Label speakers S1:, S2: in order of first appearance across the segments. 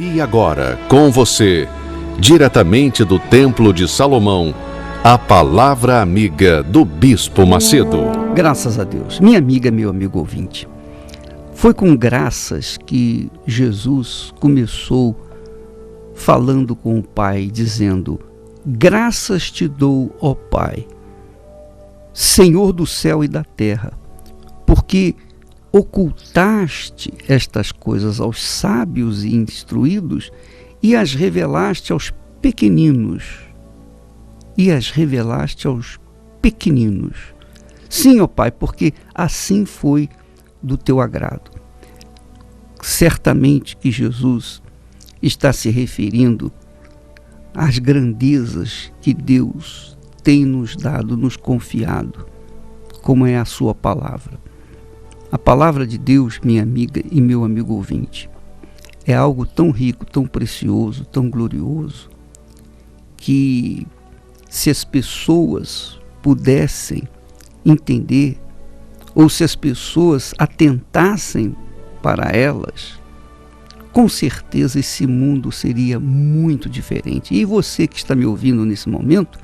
S1: E agora, com você, diretamente do Templo de Salomão, a Palavra Amiga do Bispo Macedo.
S2: Graças a Deus. Minha amiga, meu amigo ouvinte, foi com graças que Jesus começou falando com o Pai, dizendo: graças te dou, ó Pai, Senhor do céu e da terra, porque ocultaste estas coisas aos sábios e instruídos e as revelaste aos pequeninos. Sim, ó Pai, porque assim foi do teu agrado. Certamente que Jesus está se referindo às grandezas que Deus tem nos dado, nos confiado, como é a sua palavra. A palavra de Deus, minha amiga e meu amigo ouvinte, é algo tão rico, tão precioso, tão glorioso, que se as pessoas pudessem entender, ou se as pessoas atentassem para elas, com certeza esse mundo seria muito diferente. E você que está me ouvindo nesse momento,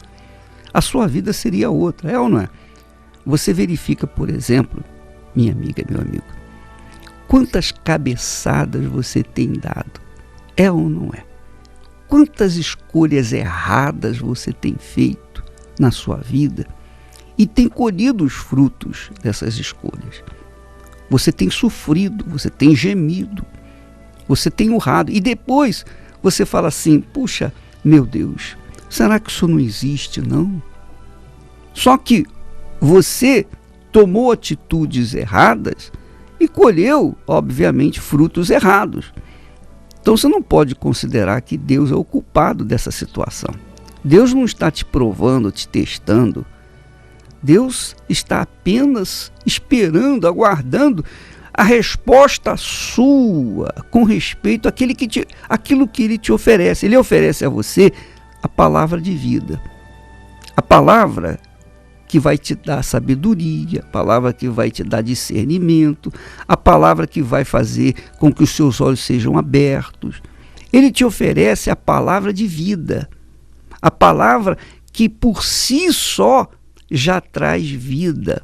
S2: a sua vida seria outra, é ou não é? Você verifica, por exemplo, minha amiga, meu amigo, quantas cabeçadas você tem dado, é ou não é? Quantas escolhas erradas você tem feito na sua vida e tem colhido os frutos dessas escolhas. Você tem sofrido, você tem gemido, você tem urrado e depois você fala assim: puxa, meu Deus, será que isso não existe, não? Só que você tomou atitudes erradas e colheu, obviamente, frutos errados. Então você não pode considerar que Deus é o culpado dessa situação. Deus não está te provando, te testando. Deus está apenas esperando, aguardando a resposta sua com respeito àquilo que Ele te oferece. Ele oferece a você a palavra de vida. A palavra que vai te dar sabedoria, a palavra que vai te dar discernimento, a palavra que vai fazer com que os seus olhos sejam abertos. Ele te oferece a palavra de vida, a palavra que por si só já traz vida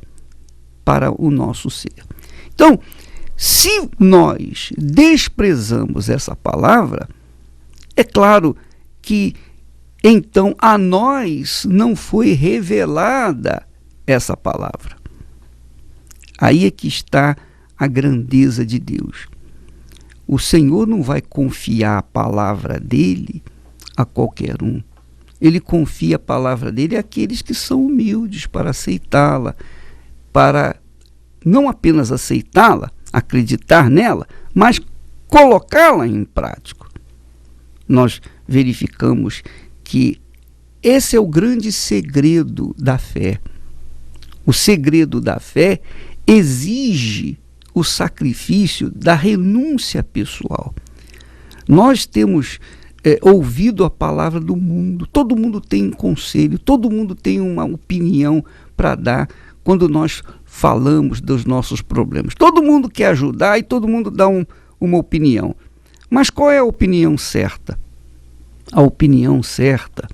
S2: para o nosso ser. Então, se nós desprezamos essa palavra, é claro que então a nós não foi revelada essa palavra. Aí é que está a grandeza de Deus. O Senhor não vai confiar a palavra dele a qualquer um. Ele confia a palavra dele àqueles que são humildes para aceitá-la, para não apenas aceitá-la, acreditar nela, mas colocá-la em prática. Nós verificamos que esse é o grande segredo da fé. O segredo da fé exige o sacrifício da renúncia pessoal. Nós temos ouvido a palavra do mundo, todo mundo tem um conselho, todo mundo tem uma opinião para dar quando nós falamos dos nossos problemas. Todo mundo quer ajudar e todo mundo dá uma opinião. Mas qual é a opinião certa? A opinião certa,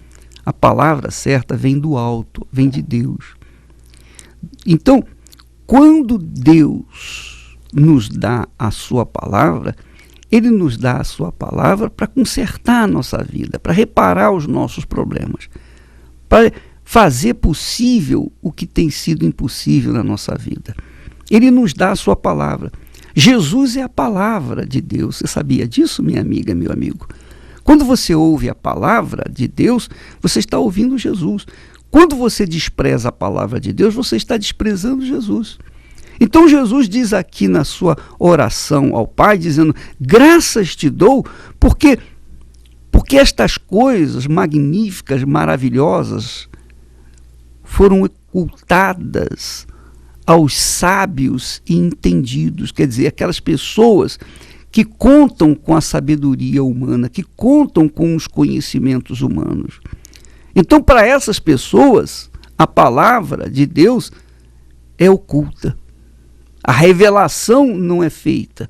S2: a palavra certa vem do alto, vem de Deus. Então, quando Deus nos dá a sua palavra, Ele nos dá a sua palavra para consertar a nossa vida, para reparar os nossos problemas, para fazer possível o que tem sido impossível na nossa vida. Ele nos dá a sua palavra. Jesus é a palavra de Deus. Você sabia disso, minha amiga, meu amigo? Quando você ouve a palavra de Deus, você está ouvindo Jesus. Quando você despreza a palavra de Deus, você está desprezando Jesus. Então Jesus diz aqui na sua oração ao Pai, dizendo: graças te dou, porque estas coisas magníficas, maravilhosas, foram ocultadas aos sábios e entendidos. Quer dizer, aquelas pessoas que contam com a sabedoria humana, que contam com os conhecimentos humanos. Então, para essas pessoas, a palavra de Deus é oculta. A revelação não é feita.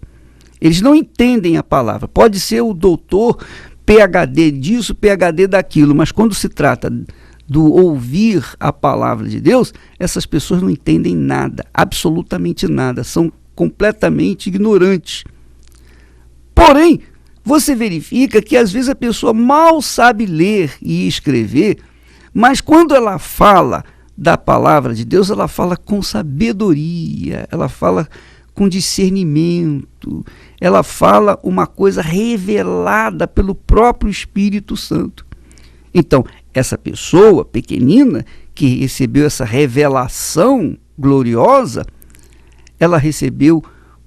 S2: Eles não entendem a palavra. Pode ser o doutor PhD disso, PhD daquilo, mas quando se trata do ouvir a palavra de Deus, essas pessoas não entendem nada, absolutamente nada, são completamente ignorantes. Porém, você verifica que às vezes a pessoa mal sabe ler e escrever, mas quando ela fala da palavra de Deus, ela fala com sabedoria, ela fala com discernimento, ela fala uma coisa revelada pelo próprio Espírito Santo. Então, essa pessoa pequenina que recebeu essa revelação gloriosa, ela recebeu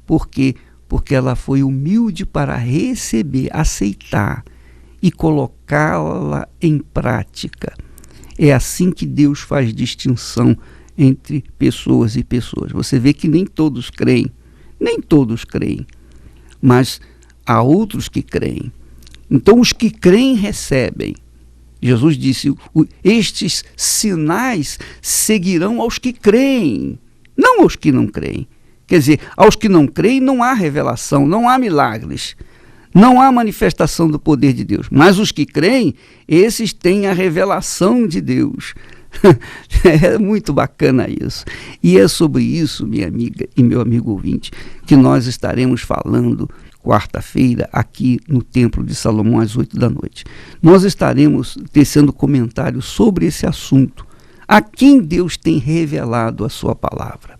S2: porque ela foi humilde para receber, aceitar e colocá-la em prática. É assim que Deus faz distinção entre pessoas e pessoas. Você vê que nem todos creem, mas há outros que creem. Então os que creem recebem. Jesus disse, estes sinais seguirão aos que creem, não aos que não creem. Quer dizer, aos que não creem não há revelação, não há milagres, não há manifestação do poder de Deus. Mas os que creem, esses têm a revelação de Deus. É muito bacana isso. E é sobre isso, minha amiga e meu amigo ouvinte, que nós estaremos falando quarta-feira aqui no Templo de Salomão às 8 da noite. Nós estaremos tecendo comentários sobre esse assunto. A quem Deus tem revelado a sua palavra?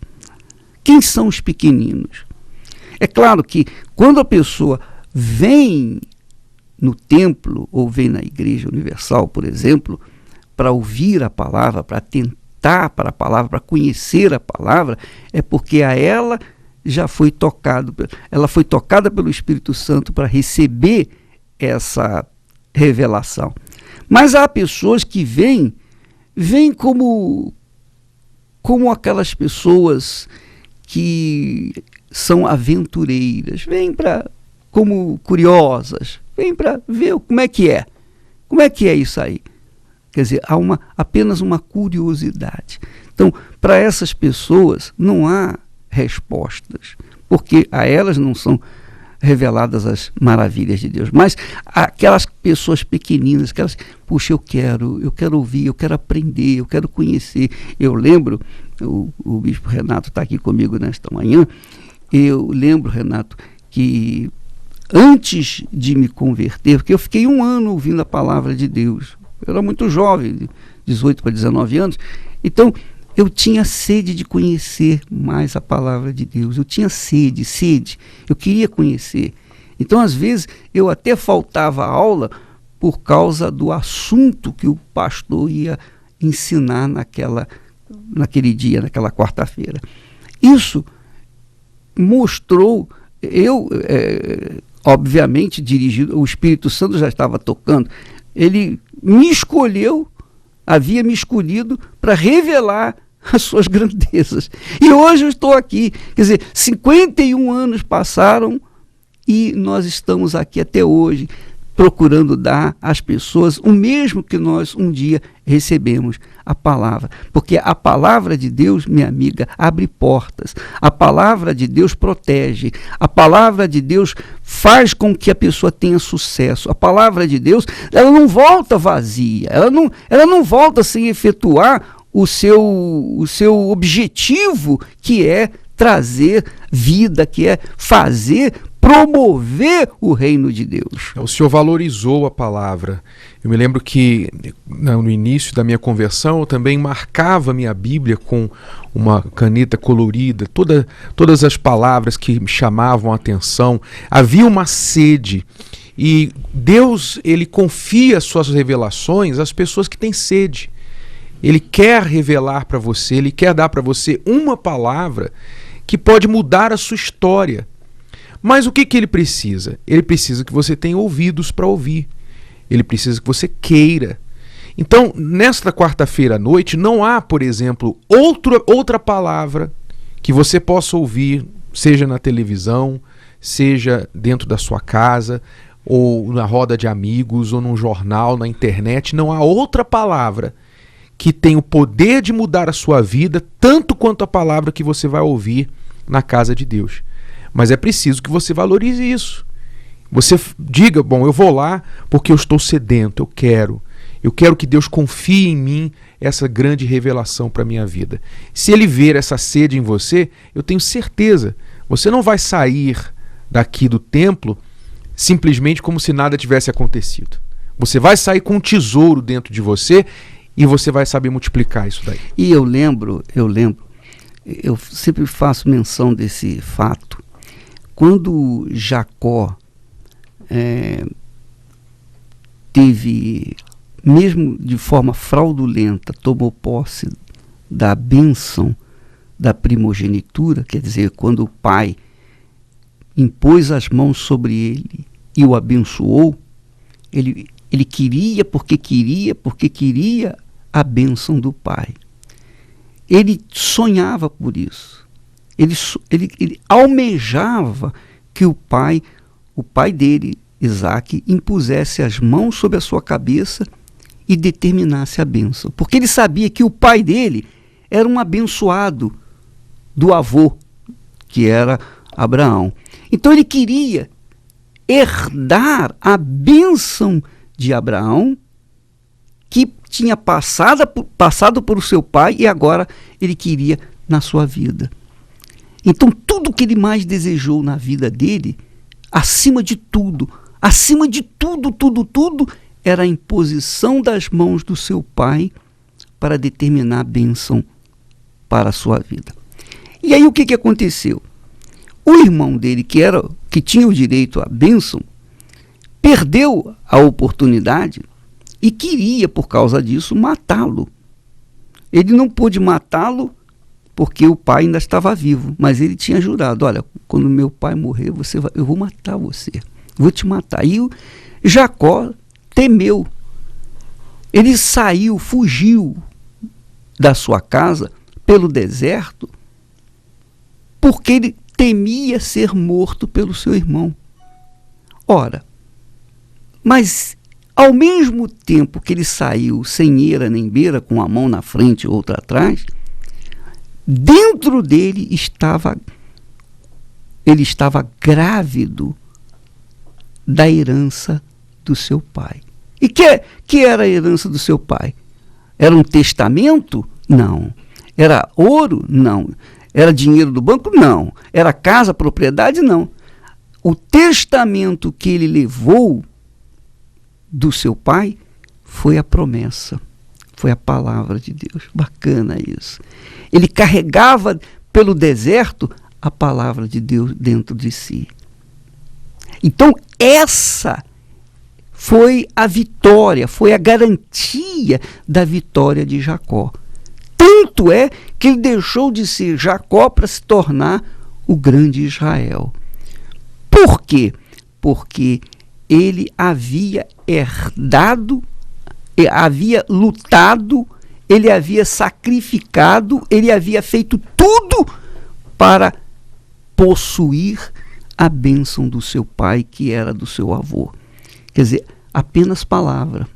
S2: Quem são os pequeninos? É claro que quando a pessoa vem no templo ou vem na Igreja Universal, por exemplo, para ouvir a palavra, para atentar para a palavra, para conhecer a palavra, é porque a ela já foi tocado, ela foi tocada pelo Espírito Santo para receber essa revelação. Mas há pessoas que vêm como aquelas pessoas que são aventureiras, vêm como curiosas, vêm para ver como é que é isso aí. Quer dizer, há apenas uma curiosidade. Então, para essas pessoas não há respostas, porque a elas não são reveladas as maravilhas de Deus. Mas aquelas pessoas pequeninas, aquelas, puxa, eu quero ouvir, eu quero aprender, eu quero conhecer. Eu lembro, o bispo Renato está aqui comigo nesta manhã, eu lembro, Renato, que antes de me converter, porque eu fiquei 1 ano ouvindo a palavra de Deus, eu era muito jovem, de 18 para 19 anos, então eu tinha sede de conhecer mais a palavra de Deus, eu tinha sede, eu queria conhecer. Então, às vezes, eu até faltava aula por causa do assunto que o pastor ia ensinar naquele dia, naquela quarta-feira. Isso mostrou, obviamente, dirigido, o Espírito Santo já estava tocando, ele me escolheu, havia me escolhido para revelar as suas grandezas. E hoje eu estou aqui. Quer dizer, 51 anos passaram e nós estamos aqui até hoje procurando dar às pessoas o mesmo que nós um dia recebemos, a palavra. Porque a palavra de Deus, minha amiga, abre portas. A palavra de Deus protege. A palavra de Deus faz com que a pessoa tenha sucesso. A palavra de Deus, ela não volta vazia. Ela não volta sem efetuar o seu objetivo, que é trazer vida, que é promover o reino de Deus.
S3: O Senhor valorizou a palavra. Eu me lembro que no início da minha conversão eu também marcava minha Bíblia com uma caneta colorida, todas as palavras que me chamavam a atenção. Havia uma sede. E Deus, ele confia suas revelações às pessoas que têm sede. Ele quer revelar para você, ele quer dar para você uma palavra que pode mudar a sua história. Mas o que ele precisa? Ele precisa que você tenha ouvidos para ouvir. Ele precisa que você queira. Então, nesta quarta-feira à noite, não há, por exemplo, outra palavra que você possa ouvir, seja na televisão, seja dentro da sua casa, ou na roda de amigos, ou num jornal, na internet. Não há outra palavra que tem o poder de mudar a sua vida, tanto quanto a palavra que você vai ouvir na casa de Deus. Mas é preciso que você valorize isso. Você diga, bom, eu vou lá porque eu estou sedento, eu quero que Deus confie em mim essa grande revelação para a minha vida. Se Ele ver essa sede em você, eu tenho certeza, você não vai sair daqui do templo simplesmente como se nada tivesse acontecido. Você vai sair com um tesouro dentro de você e você vai saber multiplicar isso daí.
S2: E eu lembro, eu sempre faço menção desse fato. Quando Jacó teve, mesmo de forma fraudulenta, tomou posse da bênção da primogenitura, quer dizer, quando o pai impôs as mãos sobre ele e o abençoou, ele queria porque queria a bênção do pai. Ele sonhava por isso. Ele almejava que o pai dele, Isaac, impusesse as mãos sobre a sua cabeça e determinasse a bênção. Porque ele sabia que o pai dele era um abençoado do avô, que era Abraão. Então ele queria herdar a bênção de Abraão, que tinha passado por o seu pai e agora ele queria na sua vida. Então tudo que ele mais desejou na vida dele, acima de tudo, era a imposição das mãos do seu pai para determinar a bênção para a sua vida. E aí o que aconteceu? O irmão dele, que tinha o direito à bênção, perdeu a oportunidade e queria, por causa disso, matá-lo. Ele não pôde matá-lo porque o pai ainda estava vivo, mas ele tinha jurado, olha, quando meu pai morrer, eu vou matar você, vou te matar. E o Jacó temeu. Ele fugiu da sua casa pelo deserto, porque ele temia ser morto pelo seu irmão. Ora, mas ao mesmo tempo que ele saiu sem eira nem beira, com a mão na frente e outra atrás, dentro dele ele estava grávido da herança do seu pai. E que era a herança do seu pai? Era um testamento? Não. Era ouro? Não. Era dinheiro do banco? Não. Era casa, propriedade? Não. O testamento que ele levou do seu pai foi a promessa, foi a palavra de Deus. Bacana isso. Ele carregava pelo deserto a palavra de Deus dentro de si. Então essa foi a vitória, foi a garantia da vitória de Jacó. Tanto é que ele deixou de ser Jacó para se tornar o grande Israel. Por quê? Porque ele havia herdado, havia lutado, ele havia sacrificado, ele havia feito tudo para possuir a bênção do seu pai, que era do seu avô. Quer dizer, apenas palavra,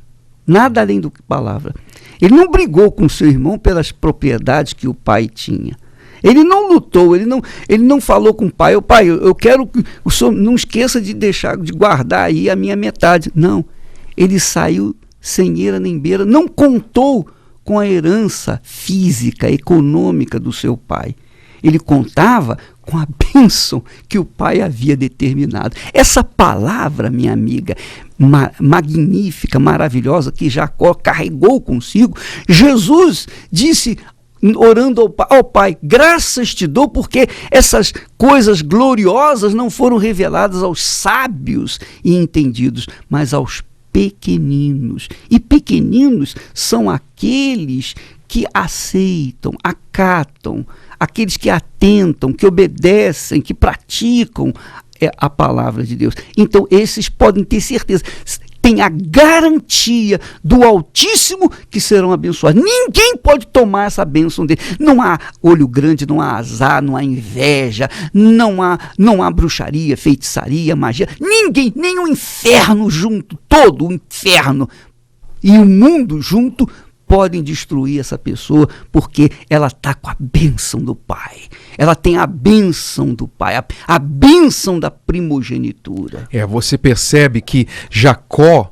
S2: nada além do que palavra. Ele não brigou com seu irmão pelas propriedades que o pai tinha. Ele não lutou, ele não falou com o pai, eu quero que o senhor não esqueça de guardar aí a minha metade. Não, ele saiu sem eira nem beira, não contou com a herança física, econômica do seu pai. Ele contava com a bênção que o pai havia determinado. Essa palavra, minha amiga, magnífica, maravilhosa, que Jacó carregou consigo, Jesus disse, orando ao pai, graças te dou porque essas coisas gloriosas não foram reveladas aos sábios e entendidos, mas aos pequeninos. E pequeninos são aqueles que aceitam, acatam, aqueles que atentam, que obedecem, que praticam a palavra de Deus. Então esses podem ter certeza, tem a garantia do Altíssimo que serão abençoados. Ninguém pode tomar essa bênção dele. Não há olho grande, não há azar, não há inveja, não há bruxaria, feitiçaria, magia. Ninguém, nem o inferno junto, todo o inferno e o mundo junto podem destruir essa pessoa, porque ela está com a bênção do Pai. Ela tem a bênção do Pai, a bênção da primogenitura.
S3: Você percebe que Jacó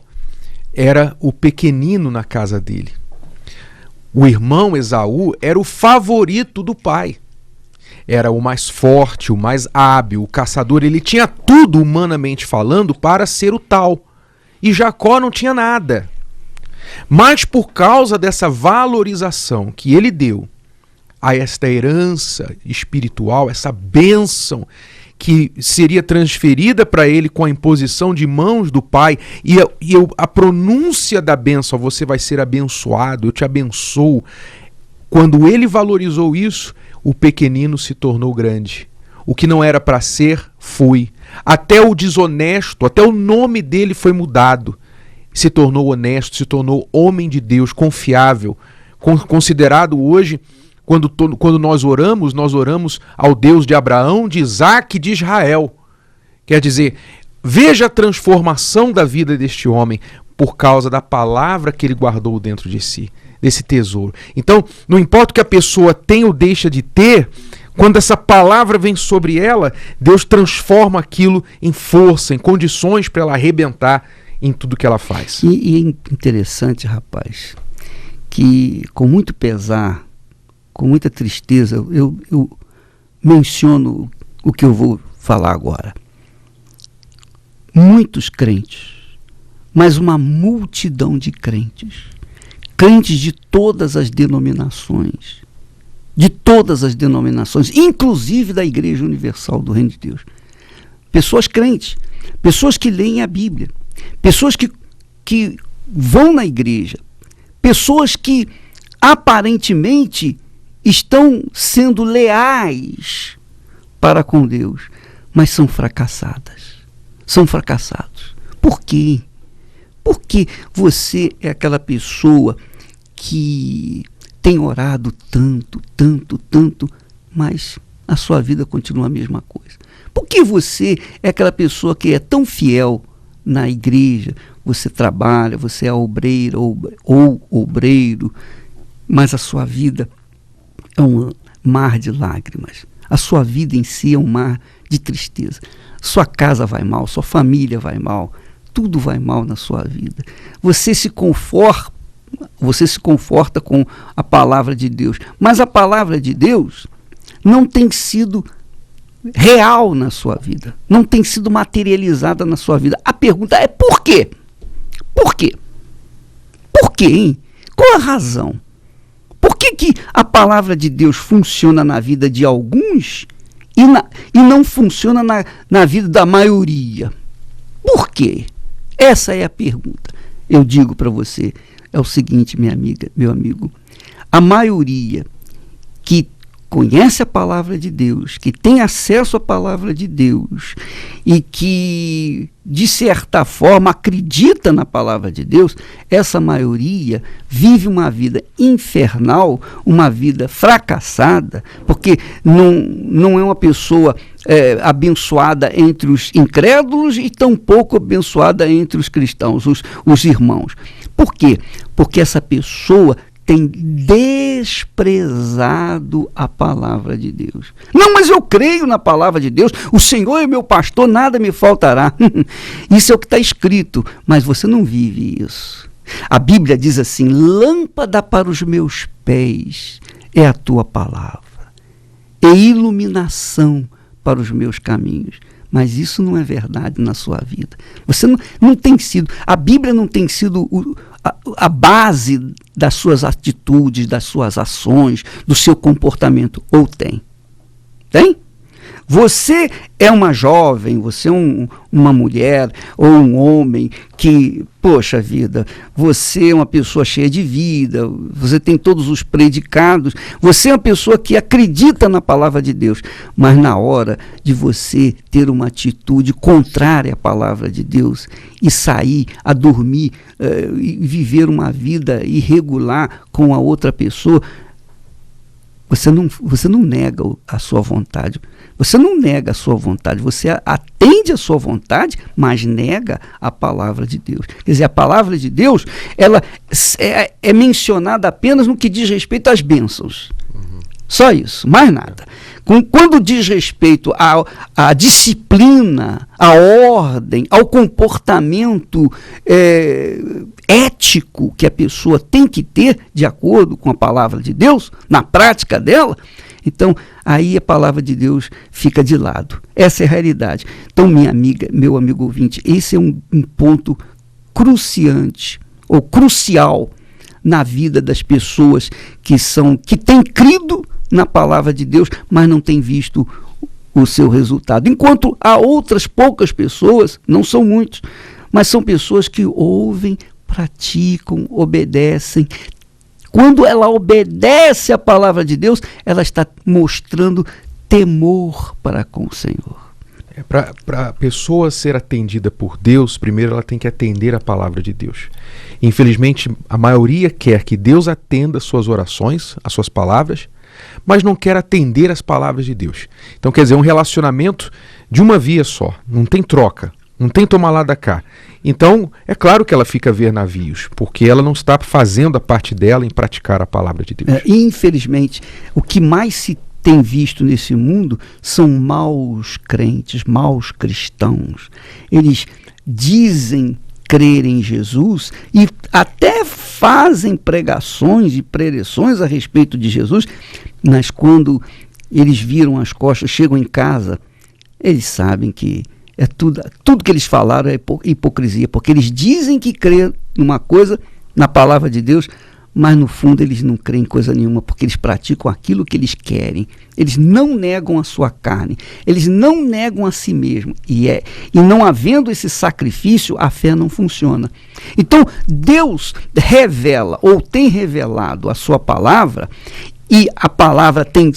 S3: era o pequenino na casa dele. O irmão Esaú era o favorito do pai. Era o mais forte, o mais hábil, o caçador. Ele tinha tudo, humanamente falando, para ser o tal. E Jacó não tinha nada. Mas por causa dessa valorização que ele deu a esta herança espiritual, essa bênção que seria transferida para ele com a imposição de mãos do Pai, e a pronúncia da bênção, você vai ser abençoado, eu te abençoo. Quando ele valorizou isso, o pequenino se tornou grande. O que não era para ser, foi. Até o desonesto, até o nome dele foi mudado. Se tornou honesto, se tornou homem de Deus, confiável, considerado hoje, quando nós oramos ao Deus de Abraão, de Isaac e de Israel. Quer dizer, veja a transformação da vida deste homem por causa da palavra que ele guardou dentro de si, desse tesouro. Então, não importa o que a pessoa tem ou deixa de ter, quando essa palavra vem sobre ela, Deus transforma aquilo em força, em condições para ela arrebentar em tudo que ela faz.
S2: E é interessante, rapaz, que com muito pesar, com muita tristeza, eu menciono o que eu vou falar agora. Muitos crentes, mas uma multidão de crentes de todas as denominações, inclusive da Igreja Universal do Reino de Deus. Pessoas crentes, pessoas que leem a Bíblia, pessoas que vão na igreja, pessoas que aparentemente estão sendo leais para com Deus, mas são fracassadas, são fracassados. Por quê? Porque você é aquela pessoa que tem orado tanto, mas a sua vida continua a mesma coisa. Por que você é aquela pessoa que é tão fiel na igreja, você trabalha, você é obreiro ou obreiro, mas a sua vida é um mar de lágrimas. A sua vida em si é um mar de tristeza. Sua casa vai mal, sua família vai mal, tudo vai mal na sua vida. Você se conforta com a palavra de Deus, mas a palavra de Deus não tem sido real na sua vida, não tem sido materializada na sua vida. A pergunta é por quê? Por quê? Por quê, hein? Qual a razão? Por que a palavra de Deus funciona na vida de alguns e não funciona na vida da maioria? Por quê? Essa é a pergunta. Eu digo para você, é o seguinte, minha amiga, meu amigo, a maioria que conhece a palavra de Deus, que tem acesso à palavra de Deus e que, de certa forma, acredita na palavra de Deus, essa maioria vive uma vida infernal, uma vida fracassada, porque não é uma pessoa abençoada entre os incrédulos e tampouco abençoada entre os cristãos, os irmãos. Por quê? Porque essa pessoa tem desprezado a palavra de Deus. Não, mas eu creio na palavra de Deus, o Senhor é meu pastor, nada me faltará. Isso é o que está escrito, mas você não vive isso. A Bíblia diz assim: lâmpada para os meus pés é a tua palavra, e iluminação para os meus caminhos. Mas isso não é verdade na sua vida. Você não tem sido, a Bíblia não tem sido a base das suas atitudes, das suas ações, do seu comportamento. Ou tem? Tem? Você é uma jovem, você é uma mulher ou um homem que, poxa vida, você é uma pessoa cheia de vida, você tem todos os predicados, você é uma pessoa que acredita na palavra de Deus, mas na hora de você ter uma atitude contrária à palavra de Deus e sair a dormir e viver uma vida irregular com a outra pessoa, você não nega a sua vontade. Você não nega a sua vontade, você atende a sua vontade, mas nega a palavra de Deus. Quer dizer, a palavra de Deus, ela é mencionada apenas no que diz respeito às bênçãos. Só isso, mais nada. Quando diz respeito à disciplina, à ordem, ao comportamento ético que a pessoa tem que ter, de acordo com a palavra de Deus, na prática dela, então aí a palavra de Deus fica de lado. Essa é a realidade. Então, minha amiga, meu amigo ouvinte, esse é um ponto cruciante, ou crucial, na vida das pessoas que têm crido na palavra de Deus, mas não têm visto o seu resultado. Enquanto há outras poucas pessoas, não são muitos, mas são pessoas que ouvem, praticam, obedecem. Quando ela obedece à palavra de Deus, ela está mostrando temor para com o Senhor.
S3: Para a pessoa ser atendida por Deus, primeiro ela tem que atender a palavra de Deus. Infelizmente, a maioria quer que Deus atenda as suas orações, as suas palavras, mas não quer atender as palavras de Deus. Então, quer dizer, um relacionamento de uma via só, não tem troca, não tem tomar lá da cá. Então, é claro que ela fica a ver navios, porque ela não está fazendo a parte dela em praticar a palavra de Deus.
S2: Infelizmente, o que mais se tem visto nesse mundo são maus crentes, maus cristãos. Eles dizem crer em Jesus e até fazem pregações e preleções a respeito de Jesus, mas quando eles viram as costas, chegam em casa, eles sabem que tudo que eles falaram é hipocrisia, porque eles dizem que crê numa coisa, na palavra de Deus, mas no fundo eles não creem em coisa nenhuma, porque eles praticam aquilo que eles querem. Eles não negam a sua carne, eles não negam a si mesmo. E não havendo esse sacrifício, a fé não funciona. Então, Deus revela, ou tem revelado a sua palavra, e a palavra tem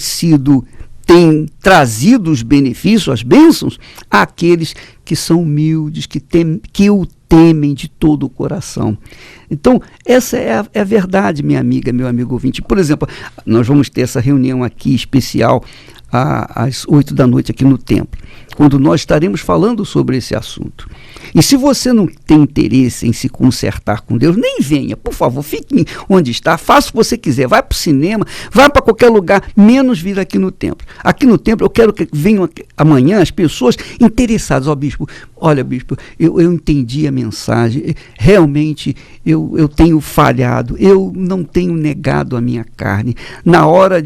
S2: trazido os benefícios, as bênçãos, àqueles que são humildes, que o temem de todo o coração. Então, essa é a verdade, minha amiga, meu amigo ouvinte. Por exemplo, nós vamos ter essa reunião aqui especial às 8 da noite aqui no templo, quando nós estaremos falando sobre esse assunto. E se você não tem interesse em se consertar com Deus, nem venha, por favor, fique onde está, faça o que você quiser, vai para o cinema, vai para qualquer lugar, menos vir aqui no templo. Aqui no templo eu quero que venham amanhã as pessoas interessadas. Olha, bispo, eu entendi a mensagem, realmente eu tenho falhado, eu não tenho negado a minha carne. Na hora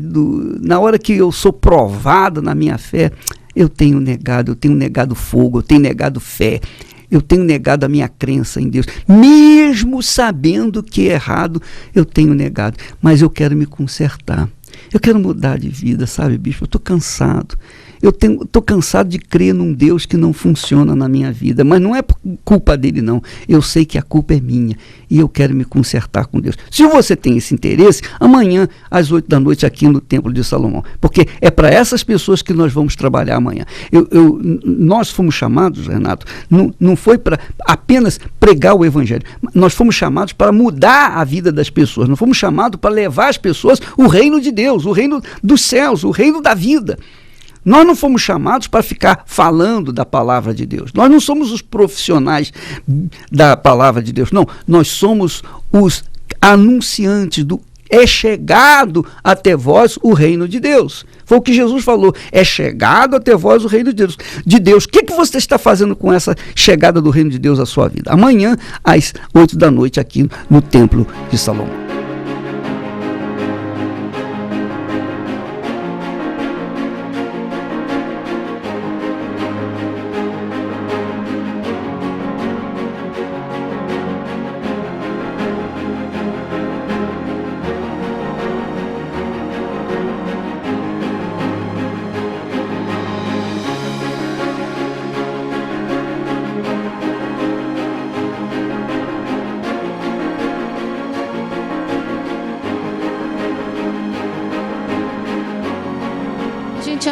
S2: que eu sou provado na minha fé, eu tenho negado fogo, eu tenho negado fé, eu tenho negado a minha crença em Deus, mesmo sabendo que é errado, eu tenho negado, mas eu quero me consertar, eu quero mudar de vida, sabe, bispo, eu estou cansado. Eu estou cansado de crer num Deus que não funciona na minha vida, mas não é por culpa dele, não. Eu sei que a culpa é minha e eu quero me consertar com Deus. Se você tem esse interesse, amanhã, às 8 da noite, aqui no Templo de Salomão, porque é para essas pessoas que nós vamos trabalhar amanhã. Nós fomos chamados, Renato, não foi para apenas pregar o Evangelho, nós fomos chamados para mudar a vida das pessoas, nós fomos chamados para levar às pessoas o reino de Deus, o reino dos céus, o reino da vida. Nós não fomos chamados para ficar falando da palavra de Deus. Nós não somos os profissionais da palavra de Deus. Não, nós somos os anunciantes é chegado até vós o reino de Deus. Foi o que Jesus falou. É chegado até vós o reino de Deus. O que você está fazendo com essa chegada do reino de Deus à sua vida? Amanhã, às 8 da noite, aqui no Templo de Salomão.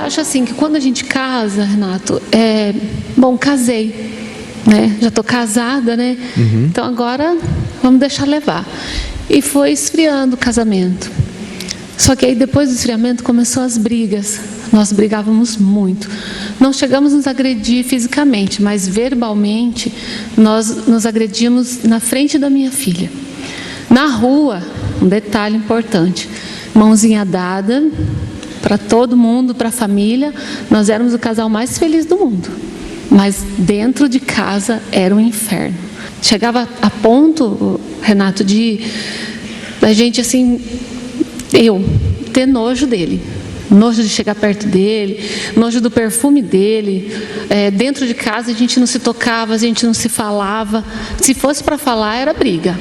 S4: Acho assim que quando a gente casa, Renato, casei, né? Já estou casada, né?
S3: Uhum.
S4: Então agora vamos deixar levar. E foi esfriando o casamento. Só que aí depois do esfriamento começou as brigas. Nós brigávamos muito. Não chegamos a nos agredir fisicamente, mas verbalmente nós nos agredíamos na frente da minha filha. Na rua, um detalhe importante, mãozinha dada para todo mundo, para a família, nós éramos o casal mais feliz do mundo. Mas dentro de casa era um inferno. Chegava a ponto, Renato, da gente assim, eu ter nojo dele. Nojo de chegar perto dele, nojo do perfume dele. Dentro de casa a gente não se tocava, a gente não se falava. Se fosse para falar, era briga.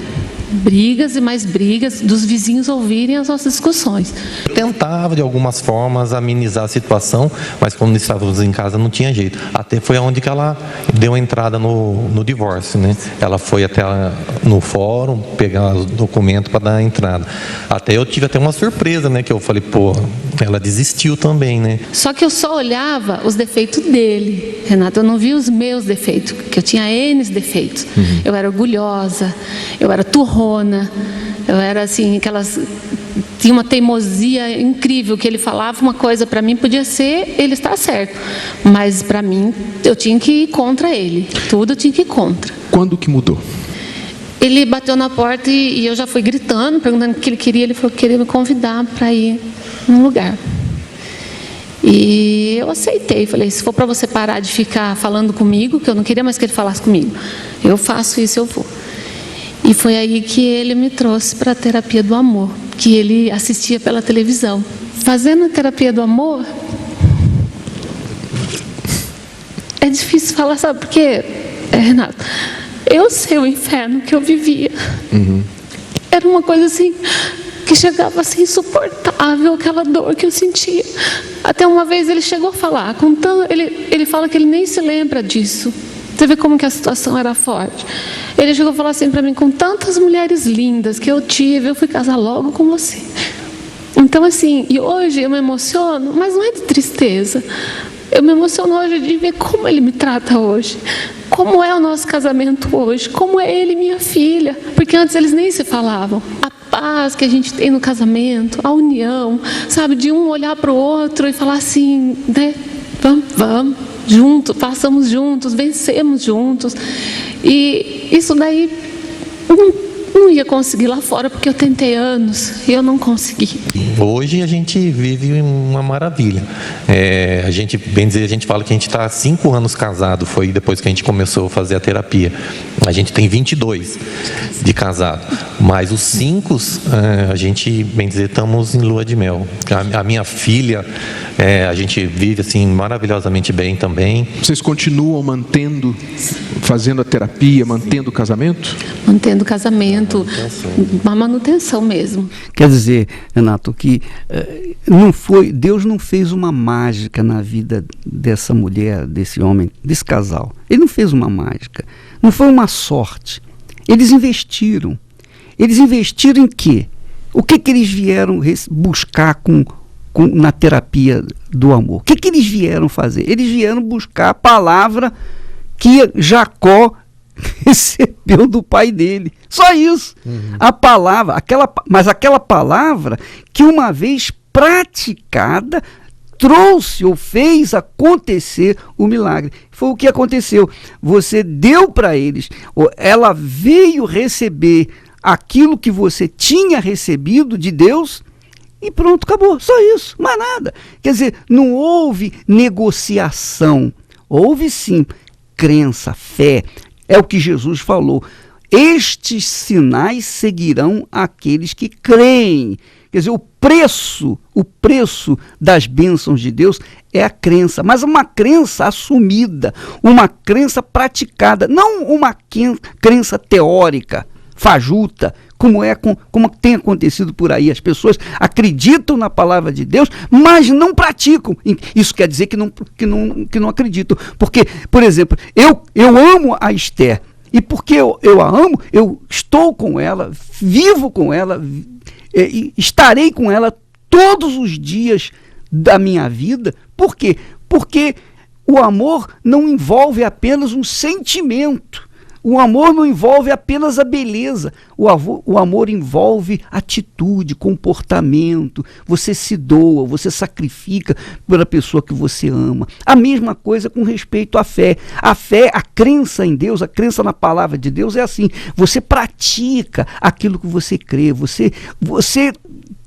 S4: Brigas e mais brigas, dos vizinhos ouvirem as nossas discussões.
S5: Eu tentava de algumas formas amenizar a situação, mas quando estávamos em casa não tinha jeito. Até foi onde que ela deu entrada no divórcio, né? Ela foi até no fórum pegar os documentos para dar a entrada. Até eu tive até uma surpresa, né? Que eu falei, pô, ela desistiu também, né?
S4: Só que eu só olhava os defeitos dele, Renato. Eu não via os meus defeitos, que eu tinha N defeitos. Eu era orgulhosa, eu era turrona, eu era assim, tinha uma teimosia incrível, que ele falava uma coisa para mim, podia ser ele estar certo, mas para mim eu tinha que ir contra ele, tudo eu tinha que ir contra.
S3: Quando que mudou?
S4: Ele bateu na porta e eu já fui gritando, perguntando o que ele queria. Ele falou que queria me convidar para ir num lugar. E eu aceitei, falei, se for para você parar de ficar falando comigo, que eu não queria mais que ele falasse comigo, eu faço isso, eu vou. E foi aí que ele me trouxe para a terapia do amor, que ele assistia pela televisão. Fazendo a terapia do amor, é difícil falar, sabe por quê, Renato? Eu sei o inferno que eu vivia. Era uma coisa assim, que chegava a ser insuportável, aquela dor que eu sentia. Até uma vez ele chegou a falar, ele fala que ele nem se lembra disso. Você vê como que a situação era forte. Ele chegou a falar assim para mim, com tantas mulheres lindas que eu tive, eu fui casar logo com você. Então assim, e hoje eu me emociono, mas não é de tristeza. Eu me emociono hoje de ver como ele me trata hoje. Como é o nosso casamento hoje. Como é ele e minha filha. Porque antes eles nem se falavam. A paz que a gente tem no casamento, a união, sabe, de um olhar para o outro e falar assim, né, vamos, juntos, passamos juntos, vencemos juntos. E isso daí não ia conseguir lá fora, porque eu tentei anos e eu não consegui.
S5: Hoje a gente vive uma maravilha. A gente, bem dizer, a gente fala que a gente está há 5 anos casado, foi depois que a gente começou a fazer a terapia. A gente tem 22 de casado, mas os 5, a gente, bem dizer, estamos em lua de mel. A minha filha, a gente vive assim maravilhosamente bem também.
S3: Vocês continuam fazendo a terapia, mantendo o casamento?
S4: Mantendo o casamento, uma manutenção mesmo.
S2: Quer dizer, Renato, que Deus não fez uma mágica na vida dessa mulher, desse homem, desse casal. Ele não fez uma mágica. Não foi uma sorte. Eles investiram. Eles investiram em quê? O que eles vieram buscar na terapia do amor? O que eles vieram fazer? Eles vieram buscar a palavra que Jacó recebeu do pai dele. Só isso. A palavra, mas aquela palavra que uma vez praticada trouxe ou fez acontecer o milagre. Foi o que aconteceu. Você deu para eles, ela veio receber aquilo que você tinha recebido de Deus e pronto, acabou. Só isso, mais nada. Quer dizer, não houve negociação. Houve sim crença, fé. É o que Jesus falou. Estes sinais seguirão aqueles que creem. Quer dizer, o preço das bênçãos de Deus é a crença, mas uma crença assumida, uma crença praticada, não uma crença teórica, fajuta, como tem acontecido por aí. As pessoas acreditam na palavra de Deus, mas não praticam. Isso quer dizer que não acreditam. Porque, por exemplo, eu amo a Esther, e porque eu a amo, eu estou com ela, vivo com ela, estarei com ela todos os dias da minha vida. Por quê? Porque o amor não envolve apenas um sentimento. O amor não envolve apenas a beleza. O amor envolve atitude, comportamento. Você se doa, você sacrifica pela pessoa que você ama. A mesma coisa com respeito à fé. A fé, a crença em Deus, a crença na palavra de Deus é assim. Você pratica aquilo que você crê. Você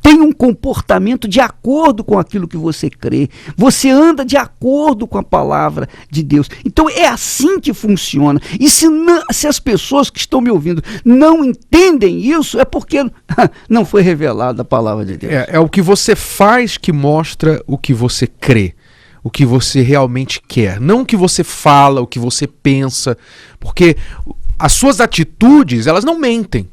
S2: tem um comportamento de acordo com aquilo que você crê. Você anda de acordo com a palavra de Deus. Então é assim que funciona. E se as pessoas que estão me ouvindo não entendem isso, é porque não foi revelada a palavra de Deus.
S3: É o que você faz que mostra o que você crê, o que você realmente quer. Não o que você fala, o que você pensa. Porque as suas atitudes, elas não mentem.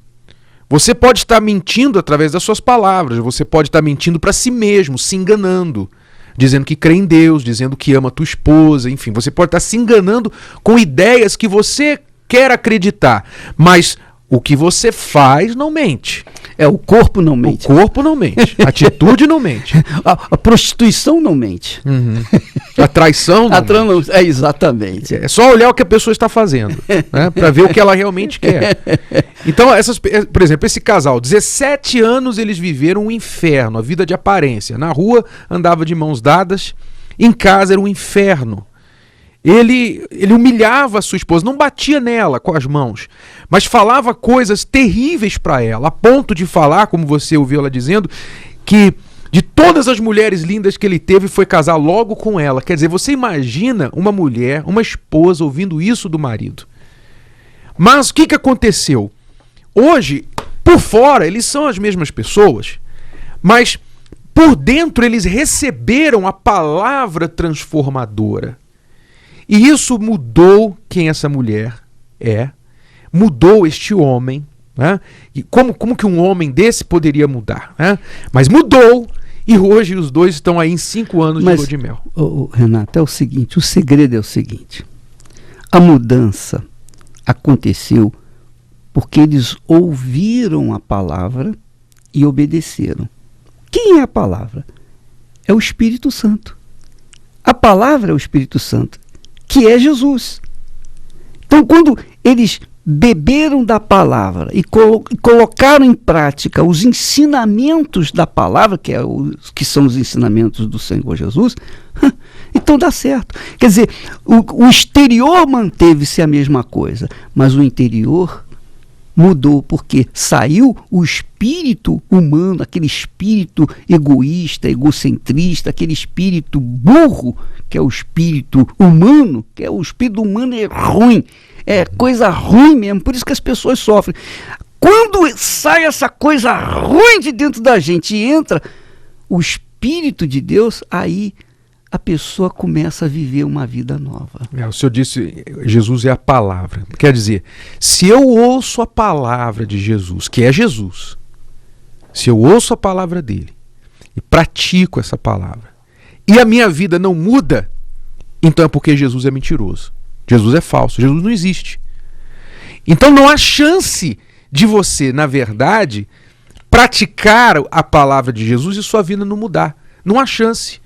S3: Você pode estar mentindo através das suas palavras, você pode estar mentindo para si mesmo, se enganando, dizendo que crê em Deus, dizendo que ama a tua esposa, enfim, você pode estar se enganando com ideias que você quer acreditar, mas o que você faz não mente.
S2: O corpo não mente.
S3: O corpo não mente, a atitude não mente.
S2: A prostituição não mente.
S3: Uhum. A traição não mente.
S2: Exatamente.
S3: É só olhar o que a pessoa está fazendo, né, para ver o que ela realmente quer. Então, por exemplo, esse casal, 17 anos eles viveram um inferno, a vida de aparência. Na rua andava de mãos dadas, em casa era um inferno. Ele humilhava a sua esposa, não batia nela com as mãos, mas falava coisas terríveis para ela, a ponto de falar, como você ouviu ela dizendo, que de todas as mulheres lindas que ele teve, foi casar logo com ela. Quer dizer, você imagina uma mulher, uma esposa ouvindo isso do marido. Mas o que aconteceu? Hoje, por fora, eles são as mesmas pessoas, mas por dentro eles receberam a palavra transformadora. E isso mudou quem essa mulher é, mudou este homem, né? E como que um homem desse poderia mudar, né? Mas mudou, e hoje os dois estão aí em 5 anos de lua de mel.
S2: Renato, é o seguinte, o segredo é o seguinte: a mudança aconteceu porque eles ouviram a palavra e obedeceram. Quem é a palavra? É o Espírito Santo. A palavra é o Espírito Santo, que é Jesus. Então, quando eles beberam da palavra e colocaram em prática os ensinamentos da palavra, que são os ensinamentos do Senhor Jesus, então dá certo. Quer dizer, o exterior manteve-se a mesma coisa, mas o interior mudou, porque saiu o espírito humano, aquele espírito egoísta, egocentrista, aquele espírito burro, que é o espírito humano, que é o espírito humano é ruim, é coisa ruim mesmo, por isso que as pessoas sofrem. Quando sai essa coisa ruim de dentro da gente e entra o Espírito de Deus, aí a pessoa começa a viver uma vida nova.
S3: O senhor disse, Jesus é a palavra. Quer dizer, se eu ouço a palavra de Jesus, que é Jesus, se eu ouço a palavra dele e pratico essa palavra, e a minha vida não muda, então é porque Jesus é mentiroso. Jesus é falso, Jesus não existe. Então não há chance de você, na verdade, praticar a palavra de Jesus e sua vida não mudar. Não há chance.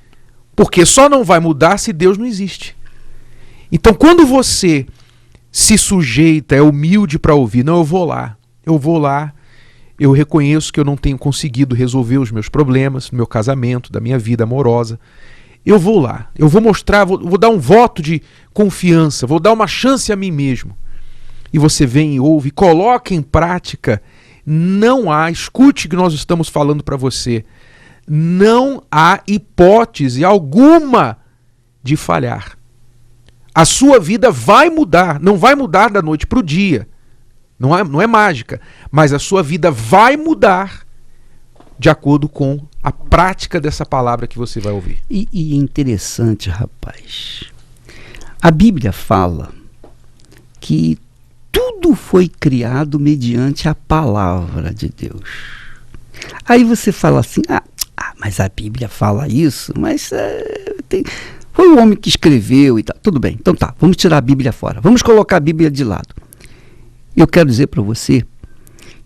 S3: Porque só não vai mudar se Deus não existe. Então, quando você se sujeita, é humilde para ouvir, não, eu vou lá, eu reconheço que eu não tenho conseguido resolver os meus problemas, do meu casamento, da minha vida amorosa, eu vou lá, eu vou mostrar, vou dar um voto de confiança, vou dar uma chance a mim mesmo. E você vem e ouve, coloca em prática, escute o que nós estamos falando para você, não há hipótese alguma de falhar. A sua vida vai mudar, não vai mudar da noite para o dia, não é mágica, mas a sua vida vai mudar de acordo com a prática dessa palavra que você vai ouvir.
S2: E é interessante, rapaz, a Bíblia fala que tudo foi criado mediante a palavra de Deus. Aí você fala assim, mas a Bíblia fala isso, mas foi o homem que escreveu e tal. Tudo bem, então tá, vamos tirar a Bíblia fora, vamos colocar a Bíblia de lado. Eu quero dizer para você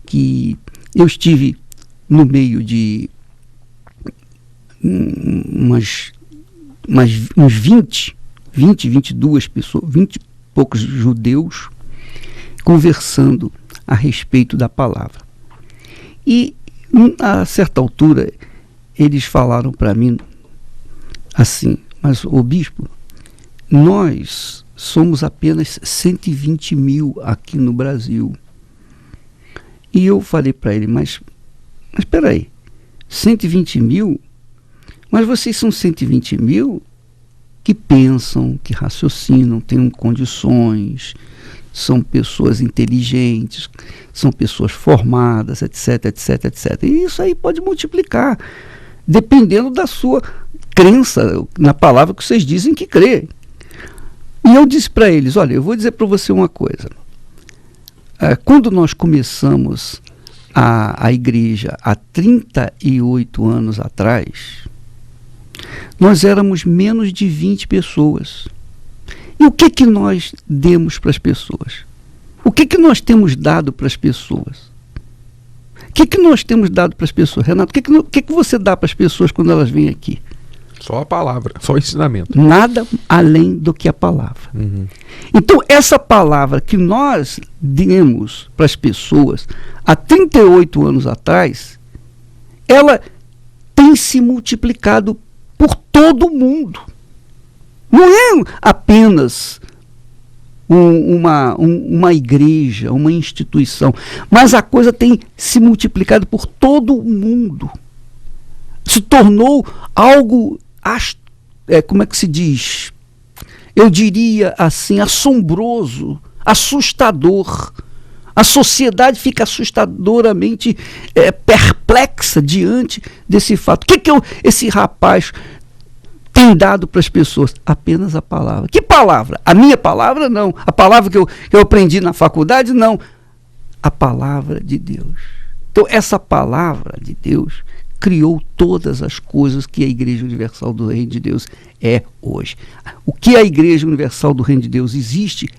S2: que eu estive no meio de uns 22 pessoas, 20 e poucos judeus, conversando a respeito da palavra. E a certa altura eles falaram para mim assim: mas o bispo, nós somos apenas 120 mil aqui no Brasil. E eu falei para ele, mas espera aí, 120 mil? Mas vocês são 120 mil que pensam, que raciocinam, têm condições, são pessoas inteligentes, são pessoas formadas, etc, etc, etc. E isso aí pode multiplicar, dependendo da sua crença na palavra que vocês dizem que crê. E eu disse para eles, olha, eu vou dizer para você uma coisa. Quando nós começamos a igreja há 38 anos atrás, nós éramos menos de 20 pessoas. E o que nós demos para as pessoas? O que nós temos dado para as pessoas? O que nós temos dado para as pessoas? Renato, o que você dá para as pessoas quando elas vêm aqui?
S3: Só a palavra, só o ensinamento.
S2: Nada além do que a palavra.
S3: Uhum.
S2: Então, essa palavra que nós demos para as pessoas há 38 anos atrás, ela tem se multiplicado por todo o mundo. Não é apenas uma igreja, uma instituição, mas a coisa tem se multiplicado por todo o mundo. Se tornou algo, como é que se diz? Eu diria assim, assombroso, assustador. A sociedade fica assustadoramente perplexa diante desse fato. O que esse rapaz tem dado para as pessoas? Apenas a palavra. Que palavra? A minha palavra? Não. A palavra que eu aprendi na faculdade? Não. A palavra de Deus. Então, essa palavra de Deus criou todas as coisas que a Igreja Universal do Reino de Deus é hoje. O que a Igreja Universal do Reino de Deus existe,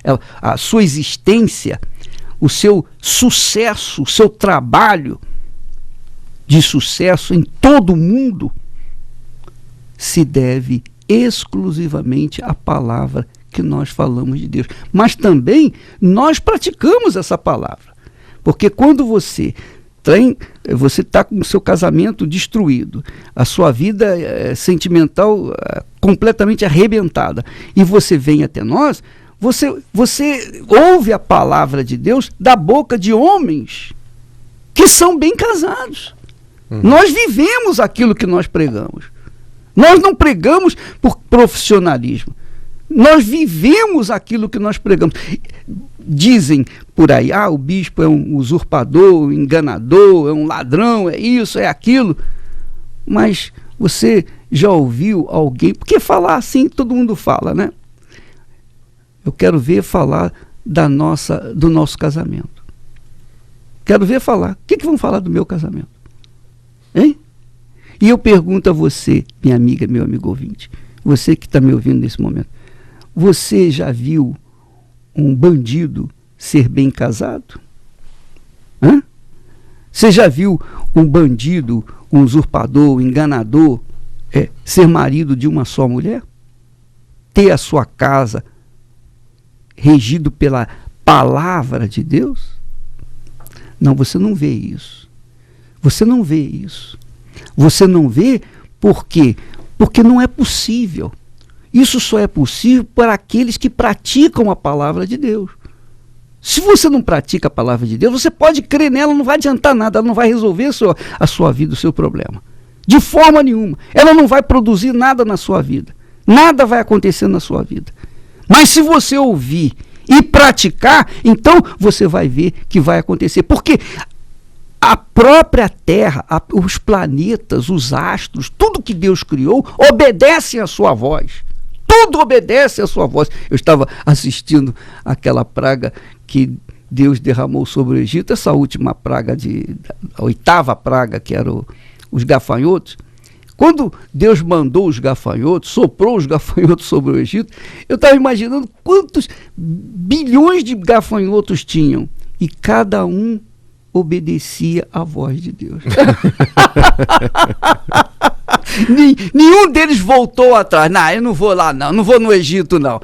S2: a sua existência, o seu sucesso, o seu trabalho de sucesso em todo o mundo, se deve exclusivamente à palavra que nós falamos de Deus. Mas também nós praticamos essa palavra. Porque quando você está com o seu casamento destruído, a sua vida sentimental completamente arrebentada, e você vem até nós, você ouve a palavra de Deus da boca de homens que são bem casados. Nós vivemos aquilo que nós pregamos. Nós não pregamos por profissionalismo. Nós vivemos aquilo que nós pregamos. Dizem por aí, o bispo é um usurpador, um enganador, é um ladrão, é isso, é aquilo. Mas você já ouviu alguém... Porque falar assim, todo mundo fala, né? Eu quero ver falar do nosso casamento. Quero ver falar. O que vão falar do meu casamento? Hein? E eu pergunto a você, minha amiga, meu amigo ouvinte, você que está me ouvindo nesse momento, você já viu um bandido ser bem casado? Hã? Você já viu um bandido, um usurpador, um enganador, ser marido de uma só mulher? Ter a sua casa regido pela palavra de Deus? Não, você não vê isso. Você não vê isso. Você não vê por quê? Porque não é possível. Isso só é possível para aqueles que praticam a palavra de Deus. Se você não pratica a palavra de Deus, você pode crer nela, não vai adiantar nada, ela não vai resolver a sua vida, o seu problema. De forma nenhuma. Ela não vai produzir nada na sua vida. Nada vai acontecer na sua vida. Mas se você ouvir e praticar, então você vai ver que vai acontecer. Porque a própria Terra, os planetas, os astros, tudo que Deus criou, obedecem à sua voz. Tudo obedece à sua voz. Eu estava assistindo aquela praga que Deus derramou sobre o Egito, essa última praga, a 8ª praga, que era os gafanhotos. Quando Deus mandou os gafanhotos, soprou os gafanhotos sobre o Egito, eu estava imaginando quantos bilhões de gafanhotos tinham. E cada um obedecia à voz de Deus. Nenhum deles voltou atrás. Não, eu não vou lá não vou no Egito não.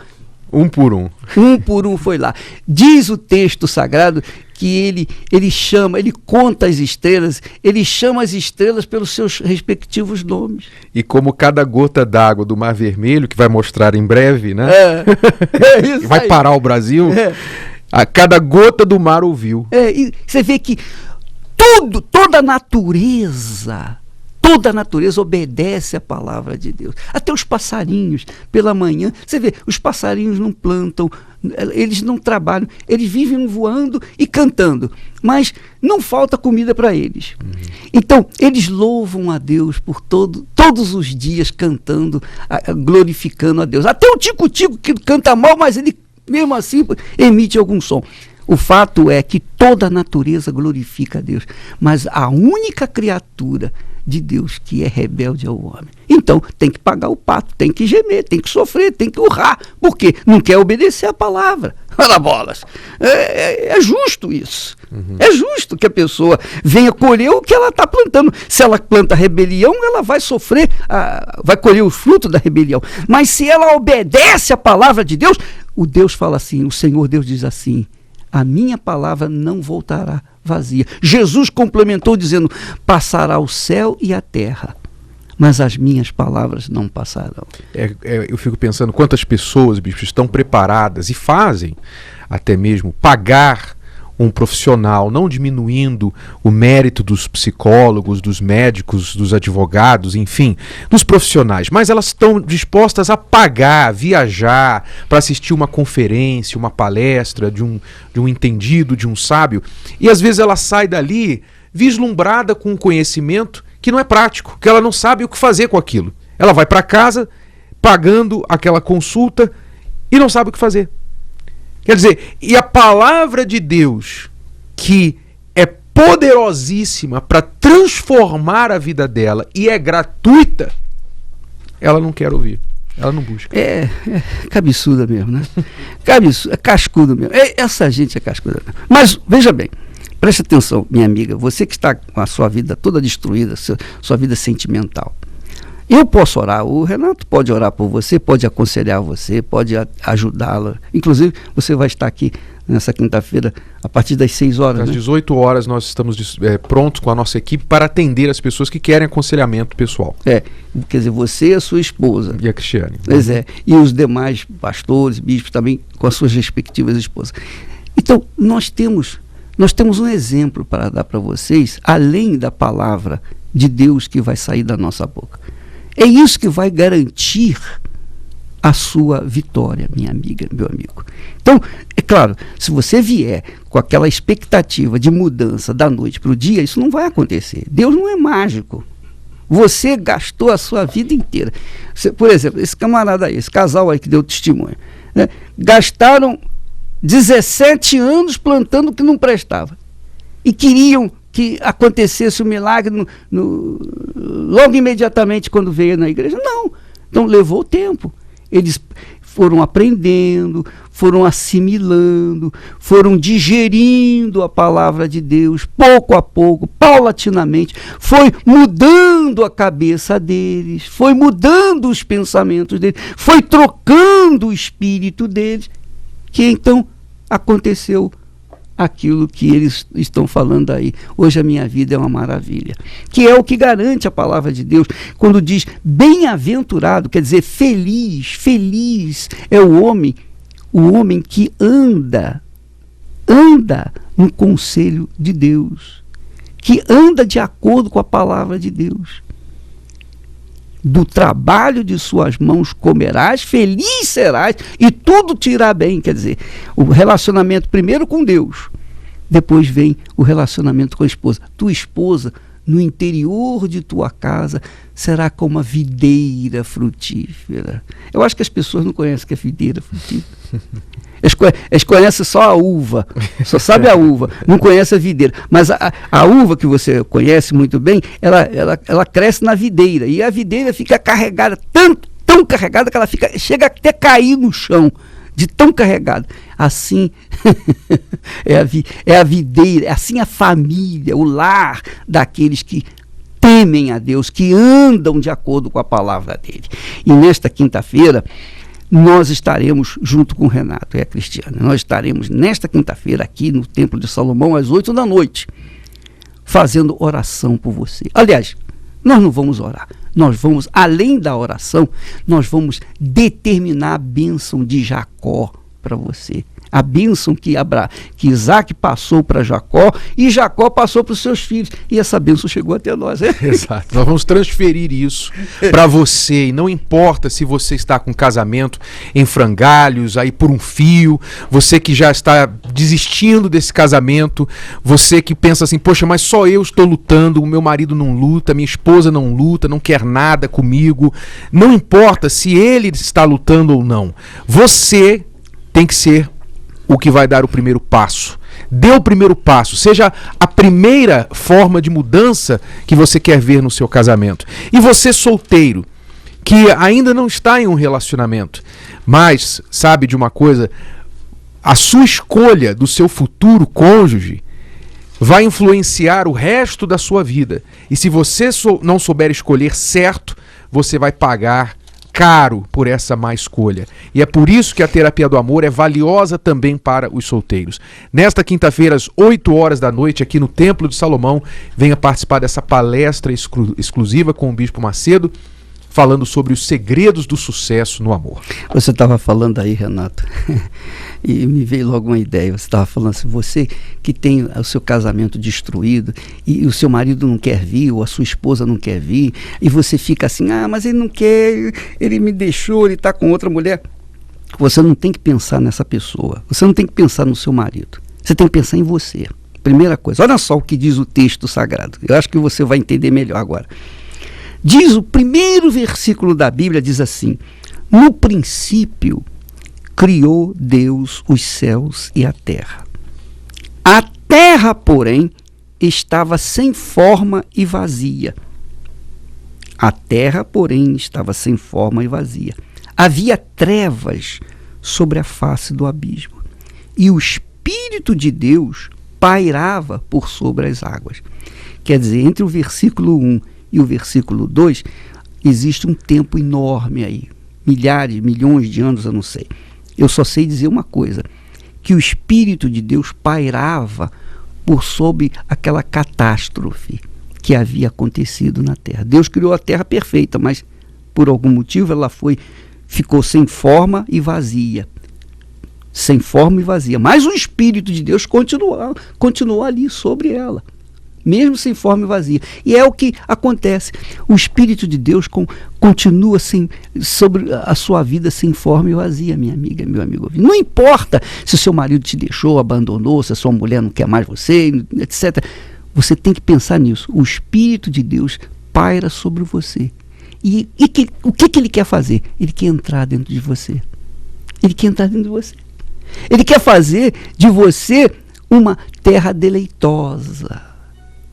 S3: Um por um.
S2: Um por um foi lá. Diz o texto sagrado que ele chama, ele conta as estrelas, ele chama as estrelas pelos seus respectivos nomes.
S3: E como cada gota d'água do Mar Vermelho, que vai mostrar em breve, né?
S2: É isso
S3: vai
S2: aí.
S3: parar o Brasil, a cada gota do mar ouviu.
S2: E você vê que toda a natureza obedece à palavra de Deus. Até os passarinhos, pela manhã, você vê, os passarinhos não plantam, eles não trabalham, eles vivem voando e cantando, mas não falta comida para eles. Então, eles louvam a Deus por todos os dias cantando, glorificando a Deus. Até o tico-tico que canta mal, mas ele mesmo assim emite algum som. O fato é que toda a natureza glorifica a Deus, mas a única criatura de Deus que é rebelde ao homem. Então, tem que pagar o pato, tem que gemer, tem que sofrer, tem que urrar, porque não quer obedecer a palavra. Olha bolas. É justo isso. É justo que a pessoa venha colher o que ela está plantando. Se ela planta rebelião, ela vai sofrer, vai colher o fruto da rebelião. Mas se ela obedece a palavra de Deus, o Deus fala assim, o Senhor Deus diz assim: a minha palavra não voltará vazia. Jesus complementou dizendo: passará o céu e a terra, mas as minhas palavras não passarão.
S3: Eu fico pensando quantas pessoas, bicho, estão preparadas e fazem até mesmo pagar um profissional, não diminuindo o mérito dos psicólogos, dos médicos, dos advogados, enfim, dos profissionais, mas elas estão dispostas a pagar, viajar para assistir uma conferência, uma palestra de um entendido, de um sábio, e às vezes ela sai dali vislumbrada com um conhecimento que não é prático, que ela não sabe o que fazer com aquilo. Ela vai para casa pagando aquela consulta e não sabe o que fazer. Quer dizer, e a palavra de Deus, que é poderosíssima para transformar a vida dela e é gratuita, ela não quer ouvir, ela não busca.
S2: É cabeçuda mesmo, né? É cascudo mesmo. Essa gente é cascuda mesmo. Mas, veja bem, preste atenção, minha amiga, você que está com a sua vida toda destruída, sua vida sentimental. Eu posso orar, o Renato pode orar por você, pode aconselhar você, pode ajudá-la. Inclusive, você vai estar aqui nessa quinta-feira, a partir das 6 horas.
S3: Às 18 horas nós estamos prontos com a nossa equipe para atender as pessoas que querem aconselhamento pessoal.
S2: Quer dizer, você e a sua esposa.
S3: E a Cristiane.
S2: Pois e os demais pastores, bispos também, com as suas respectivas esposas. Então, nós temos um exemplo para dar para vocês, além da palavra de Deus que vai sair da nossa boca. É isso que vai garantir a sua vitória, minha amiga, meu amigo. Então, é claro, se você vier com aquela expectativa de mudança da noite para o dia, isso não vai acontecer. Deus não é mágico. Você gastou a sua vida inteira. Por exemplo, esse camarada aí, esse casal aí que deu testemunho, né, gastaram 17 anos plantando o que não prestava. E queriam que acontecesse o milagre logo imediatamente quando veio na igreja. Não. Então levou tempo. Eles foram aprendendo, foram assimilando, foram digerindo a palavra de Deus, pouco a pouco, paulatinamente, foi mudando a cabeça deles, foi mudando os pensamentos deles, foi trocando o espírito deles, que então aconteceu aquilo que eles estão falando aí. Hoje a minha vida é uma maravilha. Que é o que garante a palavra de Deus. Quando diz bem-aventurado, quer dizer feliz é o homem que anda no conselho de Deus, que anda de acordo com a palavra de Deus. Do trabalho de suas mãos comerás, feliz serás, e tudo te irá bem. Quer dizer, o relacionamento primeiro com Deus, depois vem o relacionamento com a esposa. Tua esposa, no interior de tua casa, será como a videira frutífera. Eu acho que as pessoas não conhecem o que é videira frutífera. Eles conhecem só a uva, só sabe a uva, não conhece a videira. Mas a uva que você conhece muito bem, ela cresce na videira, e a videira fica carregada, tão carregada que ela chega até cair no chão, de tão carregada. Assim é a videira, assim a família, o lar daqueles que temem a Deus, que andam de acordo com a palavra dele. E nesta quinta-feira, nós estaremos junto com o Renato e a Cristiana. Nós estaremos nesta quinta-feira aqui no Templo de Salomão às 8 da noite, fazendo oração por você. Aliás, nós não vamos orar. Nós vamos, além da oração, nós vamos determinar a bênção de Jacó para você. A bênção que Isaac passou para Jacó e Jacó passou para os seus filhos. E essa bênção chegou até nós.
S3: Exato. Nós vamos transferir isso para você. E não importa se você está com casamento em frangalhos, aí por um fio, você que já está desistindo desse casamento, você que pensa assim, poxa, mas só eu estou lutando, o meu marido não luta, minha esposa não luta, não quer nada comigo. Não importa se ele está lutando ou não. Você tem que ser o que vai dar o primeiro passo. Dê o primeiro passo, seja a primeira forma de mudança que você quer ver no seu casamento. E você solteiro, que ainda não está em um relacionamento, mas sabe de uma coisa, a sua escolha do seu futuro cônjuge vai influenciar o resto da sua vida. E se você não souber escolher certo, você vai pagar caro por essa má escolha. E é por isso que a terapia do amor é valiosa também para os solteiros. Nesta quinta-feira, às 8 horas da noite, aqui no Templo de Salomão, venha participar dessa palestra exclusiva com o Bispo Macedo, falando sobre os segredos do sucesso no amor.
S2: Você estava falando aí, Renato, e me veio logo uma ideia. Você estava falando assim, você que tem o seu casamento destruído e o seu marido não quer vir, ou a sua esposa não quer vir, e você fica assim, mas ele não quer, ele me deixou, ele está com outra mulher. Você não tem que pensar nessa pessoa, você não tem que pensar no seu marido, você tem que pensar em você. Primeira coisa, olha só o que diz o texto sagrado, eu acho que você vai entender melhor agora. Diz o primeiro versículo da Bíblia, diz assim, no princípio criou Deus os céus e a terra. A terra, porém, estava sem forma e vazia. A terra, porém, estava sem forma e vazia. Havia trevas sobre a face do abismo, e o Espírito de Deus pairava por sobre as águas. Quer dizer, entre o versículo 1 e o versículo 2, existe um tempo enorme aí. Milhares, milhões de anos, eu não sei. Eu só sei dizer uma coisa, que o Espírito de Deus pairava por sobre aquela catástrofe que havia acontecido na Terra. Deus criou a Terra perfeita, mas por algum motivo ela ficou sem forma e vazia. Sem forma e vazia. Mas o Espírito de Deus continuou ali sobre ela, mesmo sem forma e vazia. E é o que acontece. O Espírito de Deus continua sobre a sua vida sem forma e vazia, minha amiga, meu amigo. Não importa se o seu marido te deixou, abandonou, se a sua mulher não quer mais você, etc. Você tem que pensar nisso. O Espírito de Deus paira sobre você. E o que ele quer fazer? Ele quer entrar dentro de você. Ele quer entrar dentro de você. Ele quer fazer de você uma terra deleitosa.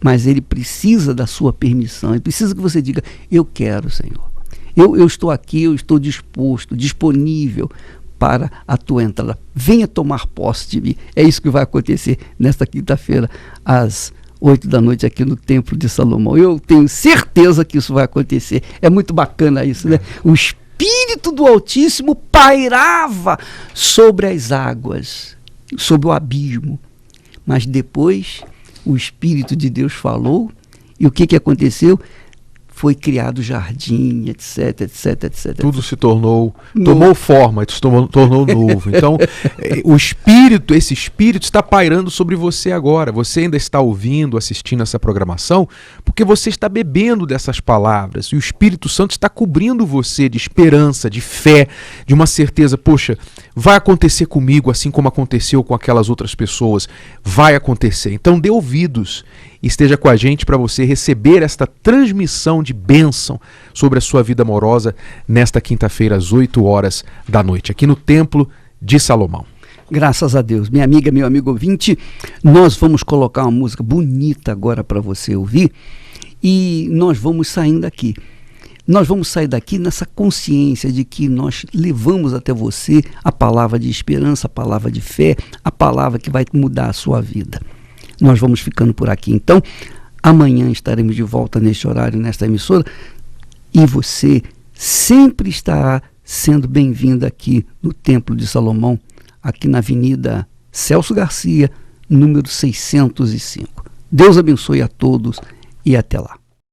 S2: Mas ele precisa da sua permissão, ele precisa que você diga, eu quero, Senhor. Eu estou aqui, eu estou disposto, disponível para a tua entrada. Venha tomar posse de mim. É isso que vai acontecer nesta quinta-feira, às 8 da noite, aqui no Templo de Salomão. Eu tenho certeza que isso vai acontecer. É muito bacana isso, né? O Espírito do Altíssimo pairava sobre as águas, sobre o abismo. Mas depois o Espírito de Deus falou, e o que aconteceu? Foi criado jardim, etc, etc, etc.
S3: Tudo se tomou forma, se tornou novo. Então, esse Espírito está pairando sobre você agora. Você ainda está ouvindo, assistindo essa programação, porque você está bebendo dessas palavras. E o Espírito Santo está cobrindo você de esperança, de fé, de uma certeza. Poxa, vai acontecer comigo assim como aconteceu com aquelas outras pessoas. Vai acontecer. Então, dê ouvidos. Esteja com a gente para você receber esta transmissão de bênção sobre a sua vida amorosa nesta quinta-feira, às 8 horas da noite, aqui no Templo de Salomão.
S2: Graças a Deus. Minha amiga, meu amigo ouvinte, nós vamos colocar uma música bonita agora para você ouvir e nós vamos saindo daqui. Nós vamos sair daqui nessa consciência de que nós levamos até você a palavra de esperança, a palavra de fé, a palavra que vai mudar a sua vida. Nós vamos ficando por aqui. Então, amanhã estaremos de volta neste horário, nesta emissora, e você sempre estará sendo bem-vinda aqui no Templo de Salomão, aqui na Avenida Celso Garcia, número 605. Deus abençoe a todos e até lá.